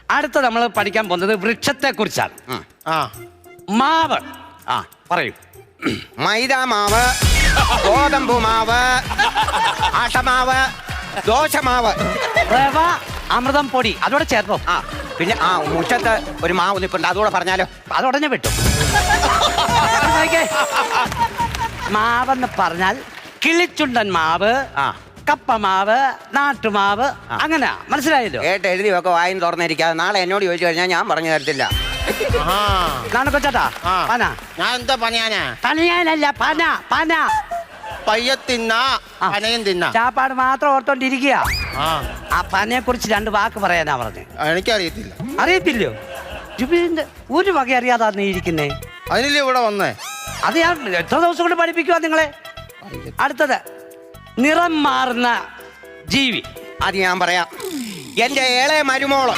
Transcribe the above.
അടുത്ത നമ്മൾ പഠിക്കാൻ പോകുന്നത് വൃക്ഷത്തെ കുറിച്ചാണ്. മാവ്. പറയൂ. മൈദ മാവ്, ഗോതമ്പ് മാവ്, ആട്ടമാവ്, ദോശമാവ്, റവ, അമൃതം പൊടി അതോടെ ചേർത്തോ. പിന്നെ മുറ്റത്ത് ഒരു മാവ് നിൽപ്പുണ്ട്, അതുകൂടെ പറഞ്ഞാലോ? അതുടനെ വിട്ടു. മാവെന്ന് പറഞ്ഞാൽ കിളിച്ചുണ്ടൻ മാവ്, കപ്പമാവ്, നാട്ടുമാവ്, അങ്ങനെ മനസ്സിലായല്ലോ. കേട്ട് എഴുതി വെക്കെ വായും തുറന്നിരിക്കാതെ നാളെ എന്നോട് ചോദിച്ചു കഴിഞ്ഞാൽ ഞാൻ പറഞ്ഞു തരത്തില്ല. കൊച്ചാട്ടാ പന. ഞാൻ എന്താ പണിയാനാ? പനയാനല്ല, പന പന. പയ്യെ തിന്നാ പനയും തിന്നാ. ചാപ്പാട് മാത്രം ഓർത്തോണ്ടിരിക്കുക. ആ പനയെ കുറിച്ച് 2 വാക്ക് പറയാനാ പറഞ്ഞ്. എനിക്കറിയത്തില്ല. അറിയത്തില്ലോ? ജുബിലിന്റെ ഒരു വക അറിയാതാ നീ ഇരിക്കുന്നേ. അതിനല്ലേ ഇവിടെ വന്നേ? അത് ഞാൻ എത്ര ദിവസം കൊണ്ട് പഠിപ്പിക്കുവാ നിങ്ങളെ. അടുത്തത് നിറം മാറുന്ന ജീവി. അത് ഞാൻ പറയാം. എന്റെ ഏളെ മരുമോള്